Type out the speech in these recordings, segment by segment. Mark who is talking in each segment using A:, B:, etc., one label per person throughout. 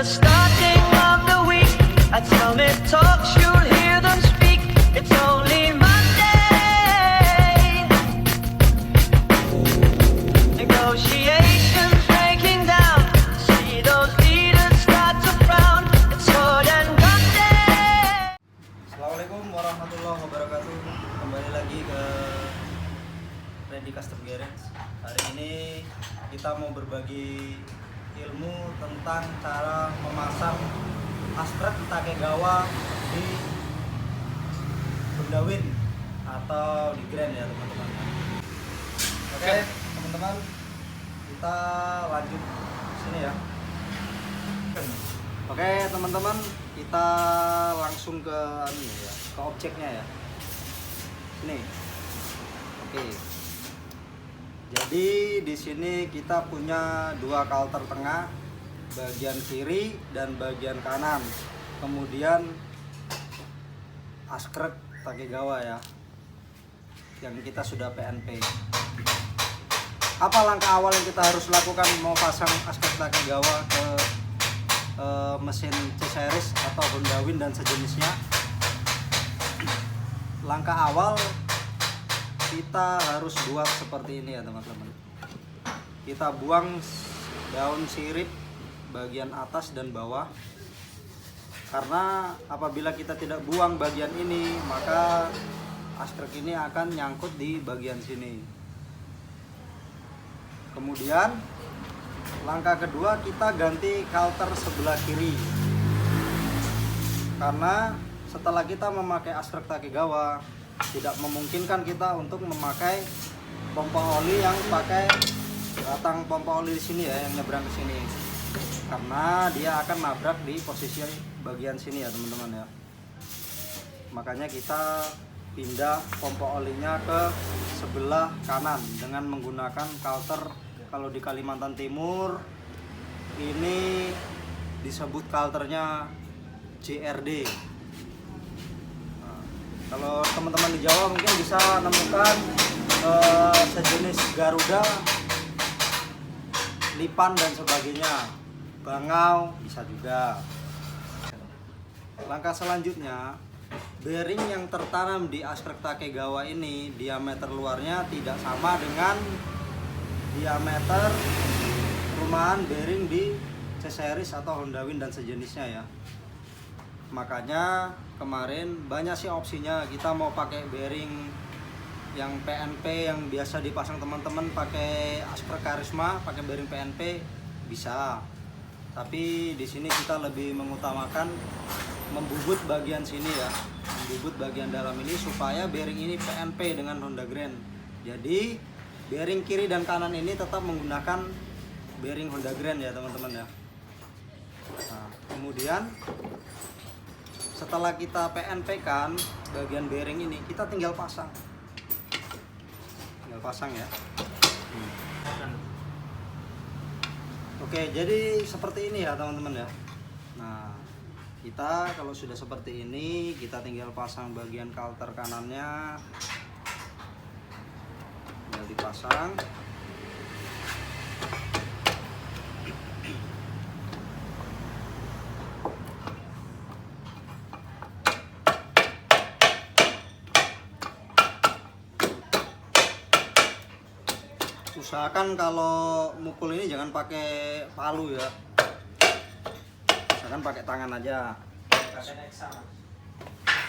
A: the starting of the week. At Summit Talks, you'll hear them speak. It's only Monday. Negotiations breaking down. See those leaders start to frown. It's Hood and Monday.
B: Assalamualaikum warahmatullahi wabarakatuh. Kembali lagi ke Randy Custom Garage. Hari ini kita mau berbagi ilmu tentang cara memasang askrek Takegawa di Honda Win atau di Grand ya teman-teman. Oke teman-teman, kita lanjut sini ya. Oke teman-teman, kita langsung ke ke objeknya ya. Sini. Oke. Jadi di sini kita punya dua coulter tengah, bagian kiri dan bagian kanan. Kemudian askrek Takegawa ya, yang kita sudah PNP. Apa langkah awal yang kita harus lakukan mau pasang askrek Takegawa ke mesin C-Series atau Honda Win dan sejenisnya? Langkah awal kita harus buat seperti ini ya teman-teman. Kita buang daun sirip bagian atas dan bawah, karena apabila kita tidak buang bagian ini maka askrek ini akan nyangkut di bagian sini. Kemudian langkah kedua, kita ganti coulter sebelah kiri, karena setelah kita memakai askrek Takegawa tidak memungkinkan kita untuk memakai pompa oli yang pakai batang pompa oli di sini ya, yang nyebrang ke sini, karena dia akan nabrak di posisi bagian sini ya teman-teman ya. Makanya kita pindah pompa olinya ke sebelah kanan dengan menggunakan coulter. Kalau di Kalimantan Timur ini disebut coulternya JRD. Kalau teman-teman di Jawa mungkin bisa menemukan sejenis Garuda, Lipan dan sebagainya, Bangau bisa juga. Langkah selanjutnya, bearing yang tertanam di askrek Takegawa ini diameter luarnya tidak sama dengan diameter rumahan bearing di C-Series atau Honda Win dan sejenisnya ya. Makanya kemarin banyak sih opsinya. Kita mau pakai bearing yang PNP yang biasa dipasang teman-teman, pakai askrek Karisma, pakai bearing PNP bisa. Tapi di sini kita lebih mengutamakan membubut bagian sini ya, membubut bagian dalam ini supaya bearing ini PNP dengan Honda Grand. Jadi bearing kiri dan kanan ini tetap menggunakan bearing Honda Grand ya teman-teman ya. Nah, kemudian setelah kita PNP kan bagian bearing ini, kita tinggal pasang ya. Oke, jadi seperti ini ya teman-teman ya. Nah, kita kalau sudah seperti ini, kita tinggal pasang bagian coulter kanannya, tinggal dipasang. Usahakan kalau mukul ini jangan pakai palu ya, usahakan pakai tangan aja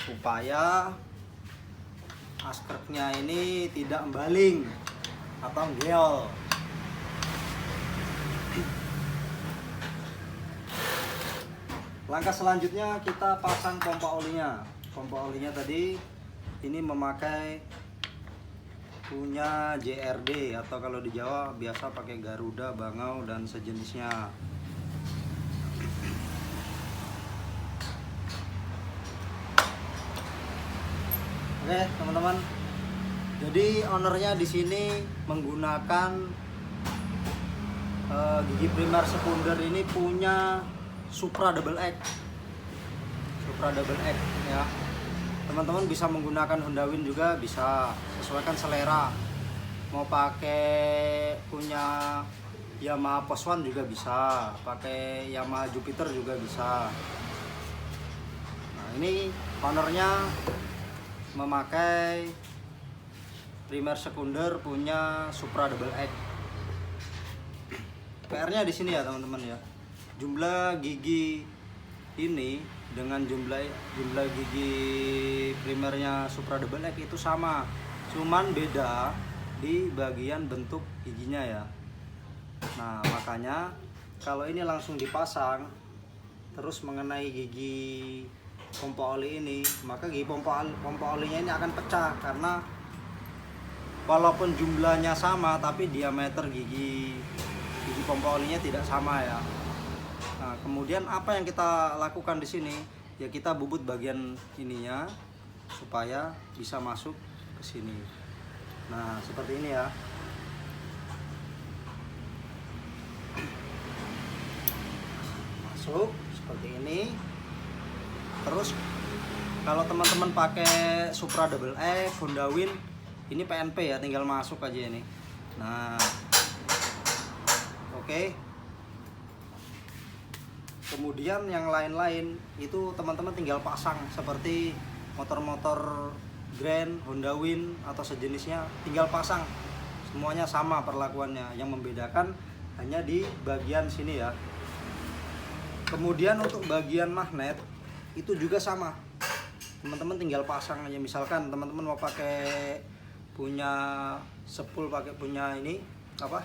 B: supaya askreknya ini tidak membaling atau geol. Langkah selanjutnya kita pasang pompa olinya. Pompa olinya tadi ini memakai punya JRD atau kalau di Jawa biasa pakai Garuda, Bangau dan sejenisnya. Oke teman-teman, jadi ownernya di sini menggunakan gigi primer sekunder ini punya Supra Double X ya. Teman-teman bisa menggunakan Honda Win juga bisa, sesuaikan selera. Mau pakai punya Yamaha Post One juga bisa, pakai Yamaha Jupiter juga bisa. Nah, ini ownernya memakai primer sekunder punya Supra Double X. PR-nya di sini ya teman-teman ya. Jumlah gigi ini dengan jumlah gigi primernya Supra Double X itu sama, cuman beda di bagian bentuk giginya ya. Nah, makanya kalau ini langsung dipasang terus mengenai gigi pompa oli ini, maka gigi pompa olinya ini akan pecah karena walaupun jumlahnya sama tapi diameter gigi pompa olinya tidak sama ya. Nah, kemudian apa yang kita lakukan di sini? Ya kita bubut bagian ininya supaya bisa masuk ke sini. Nah, seperti ini ya. Masuk seperti ini. Terus kalau teman-teman pakai Supra Double X, Honda Win, ini PNP ya, tinggal masuk aja ini. Nah, oke. Kemudian yang lain-lain itu teman-teman tinggal pasang seperti motor-motor Grand, Honda Win atau sejenisnya, tinggal pasang. Semuanya sama perlakuannya. Yang membedakan hanya di bagian sini ya. Kemudian untuk bagian magnet itu juga sama. Teman-teman tinggal pasang aja. Misalkan teman-teman mau pakai punya sepul, pakai punya ini apa?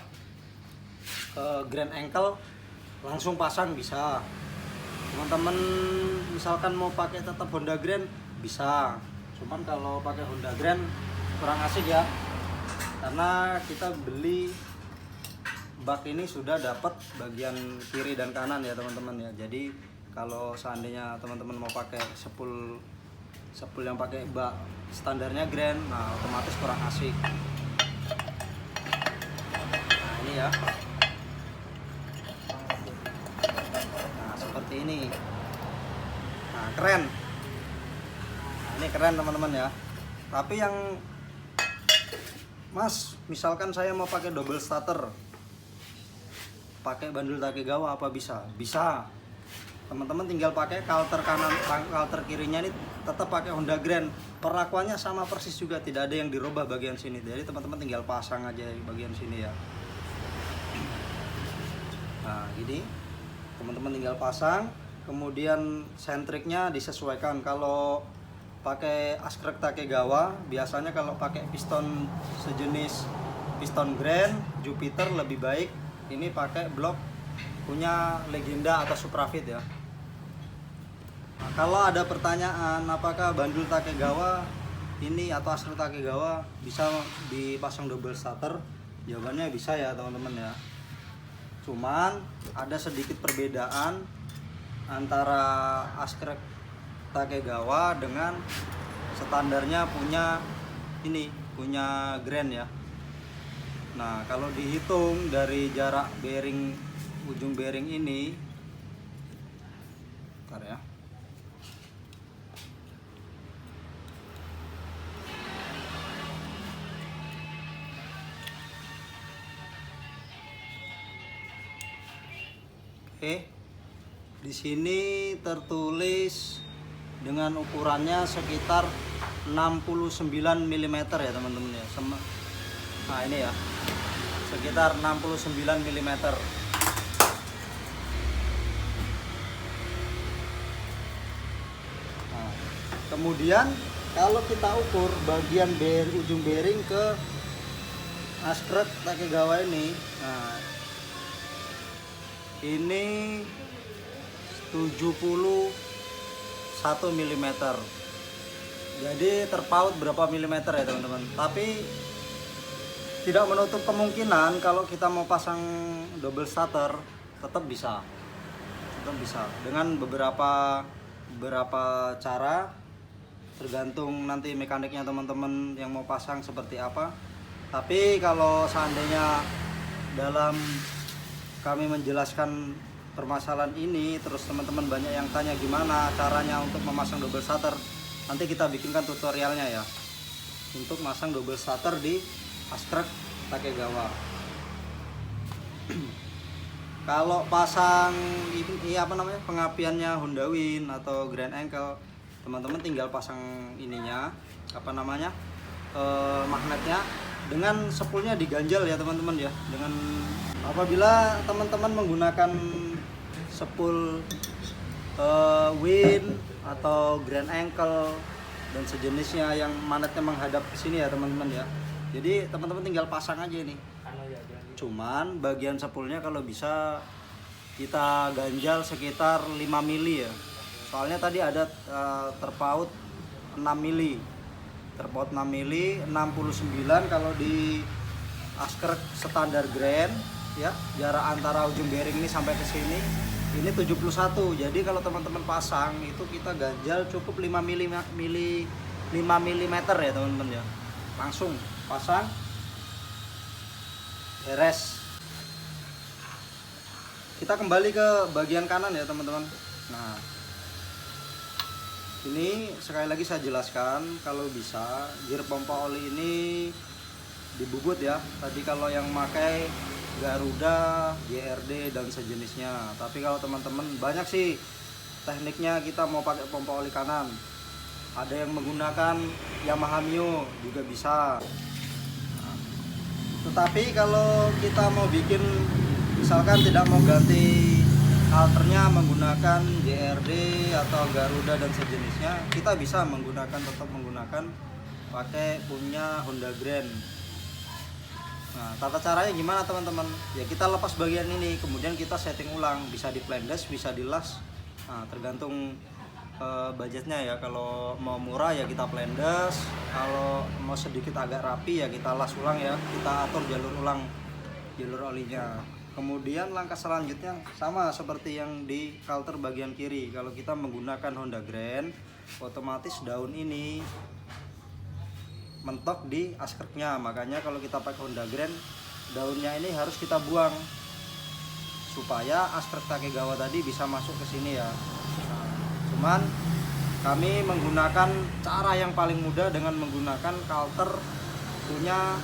B: Grand Ankle, langsung pasang bisa. Teman-teman misalkan mau pakai tetap Honda Grand bisa. Cuman kalau pakai Honda Grand kurang asik ya. Karena kita beli bak ini sudah dapat bagian kiri dan kanan ya teman-teman ya. Jadi kalau seandainya teman-teman mau pakai sepul yang pakai bak standarnya Grand, nah otomatis kurang asik. Nah ini ya. Nah seperti ini. Nah keren. Nah, ini keren teman-teman ya. Tapi yang Mas, misalkan saya mau pakai double starter, pakai bandul Takegawa apa bisa? Bisa. Teman-teman tinggal pakai kalter kanan, kalter kirinya ini tetap pakai Honda Grand. Perlakuannya sama persis juga, tidak ada yang dirubah bagian sini. Jadi teman-teman tinggal pasang aja di bagian sini ya. Nah, gini. Teman-teman tinggal pasang, kemudian sentriknya disesuaikan. Kalau pakai askrek Takegawa, biasanya kalau pakai piston sejenis piston Grand, Jupiter lebih baik ini pakai blok punya Legenda atau Suprafit ya. Nah, kalau ada pertanyaan apakah bandul Takegawa ini atau askrek Takegawa bisa dipasang double starter, jawabannya bisa ya teman-teman ya. Cuman ada sedikit perbedaan antara askrek Takegawa dengan standarnya punya ini, punya Grand ya. Nah, kalau dihitung dari jarak bearing, ujung bearing ini, bentar ya. Oke. Di sini tertulis dengan ukurannya sekitar 69 mm ya teman-teman ya. Nah ini ya, sekitar 69 mm. Nah, kemudian kalau kita ukur bagian ujung bearing ke askrek Takegawa ini, nah ini 71 mm. Jadi terpaut berapa milimeter ya teman-teman. Tapi tidak menutup kemungkinan kalau kita mau pasang double starter tetap bisa. Tetap bisa dengan beberapa cara, tergantung nanti mekaniknya teman-teman yang mau pasang seperti apa. Tapi kalau seandainya dalam kami menjelaskan permasalahan ini, terus teman-teman banyak yang tanya gimana caranya untuk memasang double starter, nanti kita bikinkan tutorialnya ya untuk masang double starter di askrek Takegawa. Kalau pasang ini apa namanya, pengapiannya Honda Win atau Grand Ankle, teman-teman tinggal pasang ininya apa namanya, magnetnya dengan sepulnya diganjal ya teman-teman ya. Dengan apabila teman-teman menggunakan sepul Win atau Grand Ankle dan sejenisnya yang magnetnya menghadap ke sini ya teman-teman ya. Jadi teman-teman tinggal pasang aja ini. Cuman bagian sepulnya kalau bisa kita ganjal sekitar 5 mili ya. Soalnya tadi ada terpaut 6 mili. Terpaut 6 mili, 69 kalau di askrek standar Grand ya. Jarak antara ujung bearing ini sampai ke sini ini 71. Jadi kalau teman-teman pasang itu kita ganjal cukup 5 mm ya teman-teman ya. Langsung pasang, beres. Kita kembali ke bagian kanan ya teman-teman. Nah, ini sekali lagi saya jelaskan, kalau bisa gear pompa oli ini dibubut ya. Tadi kalau yang pakai Garuda, GRD dan sejenisnya. Tapi kalau teman-teman banyak sih tekniknya, kita mau pakai pompa oli kanan. Ada yang menggunakan Yamaha Mio juga bisa. Tetapi kalau kita mau bikin, misalkan tidak mau ganti alternya menggunakan JRD atau Garuda dan sejenisnya, kita bisa tetap menggunakan pakai punya Honda Grand. Nah, tata caranya gimana teman-teman? Ya kita lepas bagian ini, kemudian kita setting ulang, bisa di plendes, bisa di las. Nah, tergantung budgetnya ya. Kalau mau murah ya kita plendes, kalau mau sedikit agak rapi ya kita las ulang ya, kita atur jalur olinya. Kemudian langkah selanjutnya sama seperti yang di kalter bagian kiri. Kalau kita menggunakan Honda Grand, otomatis daun ini mentok di askreknya. Makanya kalau kita pakai Honda Grand, daunnya ini harus kita buang supaya askrek Takegawa tadi bisa masuk ke sini ya. Nah, cuman kami menggunakan cara yang paling mudah dengan menggunakan kalter punya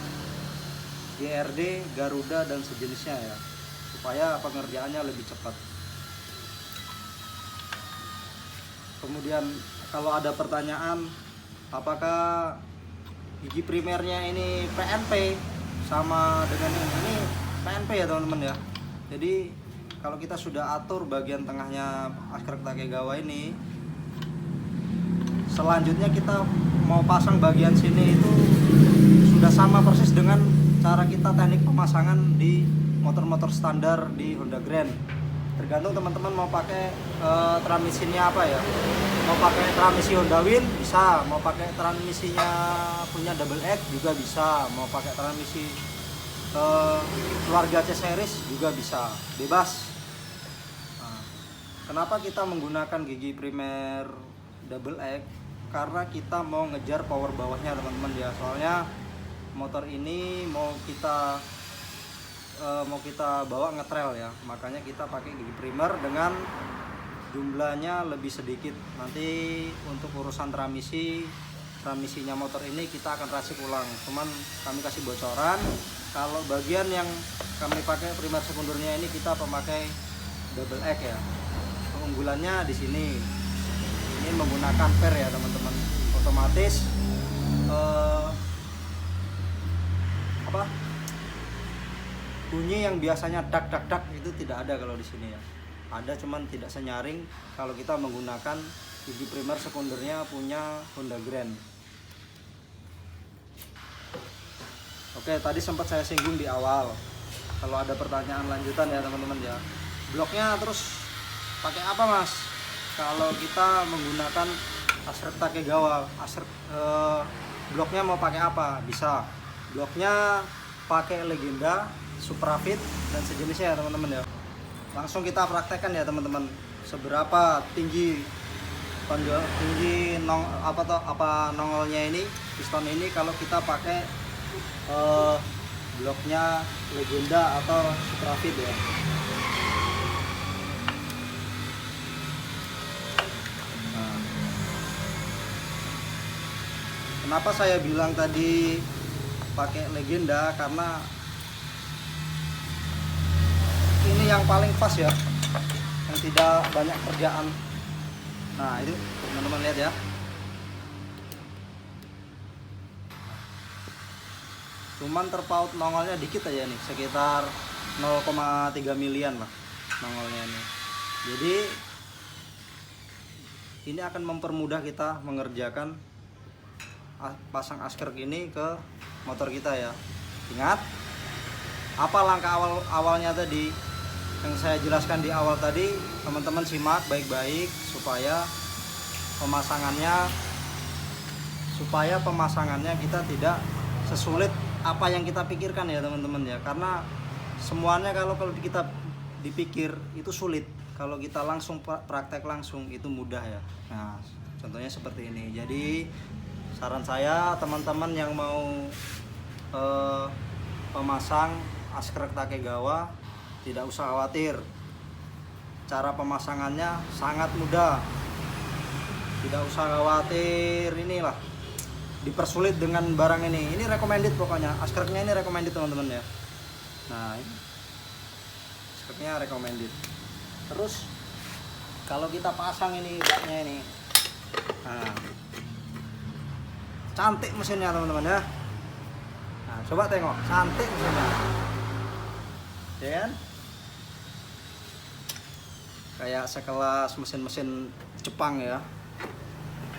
B: GRD, Garuda dan sejenisnya ya, supaya pengerjaannya lebih cepat. Kemudian kalau ada pertanyaan apakah gigi primernya ini PNP sama dengan ini PNP ya teman-teman ya. Jadi kalau kita sudah atur bagian tengahnya askrek Takegawa ini, selanjutnya kita mau pasang bagian sini itu sudah sama persis dengan cara kita teknik pemasangan di motor-motor standar di Honda Grand. Tergantung teman-teman mau pakai transmisinya apa ya. Mau pakai transmisi Honda Win bisa, mau pakai transmisinya punya double X juga bisa, mau pakai transmisi keluarga C-Series juga bisa, bebas. Nah, kenapa kita menggunakan gigi primer double X? Karena kita mau ngejar power bawahnya teman-teman ya. Soalnya motor ini mau kita bawa ngetrail ya, makanya kita pakai gigi primer dengan jumlahnya lebih sedikit. Nanti untuk urusan transmisinya motor ini kita akan racik ulang. Cuman kami kasih bocoran, kalau bagian yang kami pakai primer sekundernya ini kita pemakai double X ya. Keunggulannya di sini, ini menggunakan per ya teman-teman, otomatis bunyi yang biasanya dak dak dak itu tidak ada kalau di sini ya. Ada cuman tidak senyaring kalau kita menggunakan gigi primer sekundernya punya Honda Grand. Oke, tadi sempat saya singgung di awal. Kalau ada pertanyaan lanjutan ya teman-teman ya. Bloknya terus pakai apa mas? Kalau kita menggunakan askrek Takegawa, bloknya mau pakai apa? Bisa. Bloknya pakai Legenda, Suprafit dan sejenisnya ya teman-teman ya. Langsung kita praktekkan ya teman-teman, seberapa tinggi nongolnya ini, piston ini kalau kita pakai bloknya Legenda atau Suprafit ya. Nah, kenapa saya bilang tadi pakai Legenda, karena ini yang paling pas ya, yang tidak banyak kerjaan. Nah itu teman-teman lihat ya, cuman terpaut nongolnya dikit aja nih, sekitar 0,3 milian lah nongolnya ini. Jadi ini akan mempermudah kita mengerjakan pasang askrek ini ke motor kita ya. Ingat apa langkah awalnya tadi yang saya jelaskan di awal tadi, teman-teman simak baik-baik supaya pemasangannya kita tidak sesulit apa yang kita pikirkan ya teman-teman ya. Karena semuanya kalau kita dipikir itu sulit, kalau kita langsung praktek langsung itu mudah ya. Nah contohnya seperti ini. Jadi saran saya, teman-teman yang mau pemasang askrek Takegawa tidak usah khawatir, cara pemasangannya sangat mudah, tidak usah khawatir inilah dipersulit dengan barang ini. Ini recommended pokoknya, askreknya ini recommended teman-teman ya. Nah ini askreknya recommended. Terus kalau kita pasang ini baknya ini, nah, cantik mesinnya teman-teman ya. Nah coba tengok, cantik mesinnya ya kan? Kayak sekelas mesin-mesin Jepang ya.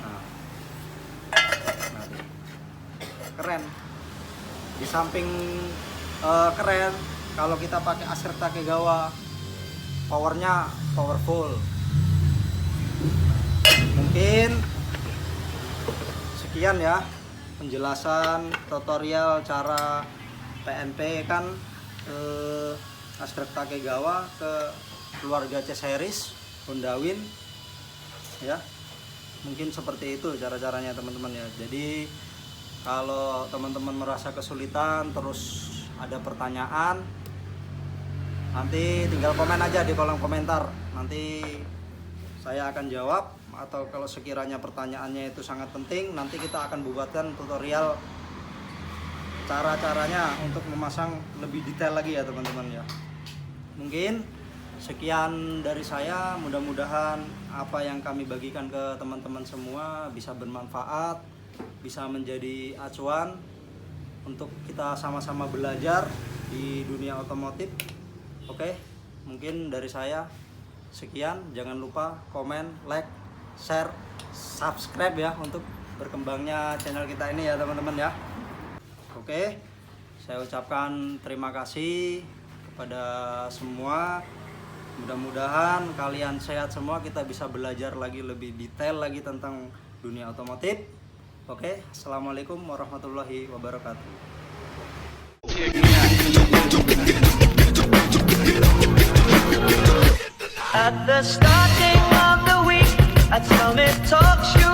B: Nah, keren. Di samping keren, kalau kita pakai askrek Takegawa, powernya powerful. Mungkin sekian ya penjelasan tutorial cara PNP kan askrek Takegawa ke keluarga C series Honda Win ya. Mungkin seperti itu cara-caranya teman-teman ya. Jadi kalau teman-teman merasa kesulitan terus ada pertanyaan, nanti tinggal komen aja di kolom komentar, nanti saya akan jawab. Atau kalau sekiranya pertanyaannya itu sangat penting, nanti kita akan buatkan tutorial cara-caranya untuk memasang lebih detail lagi ya teman-teman ya. Mungkin sekian dari saya, mudah-mudahan apa yang kami bagikan ke teman-teman semua bisa bermanfaat, bisa menjadi acuan untuk kita sama-sama belajar di dunia otomotif. Oke, mungkin dari saya sekian. Jangan lupa komen, like, share, subscribe ya untuk berkembangnya channel kita ini ya teman-teman ya. Oke, saya ucapkan terima kasih kepada semua. Mudah-mudahan kalian sehat semua, kita bisa belajar lagi lebih detail lagi tentang dunia otomotif. Oke, assalamualaikum warahmatullahi wabarakatuh.
A: At the starting of the week, I'd tell me talk show.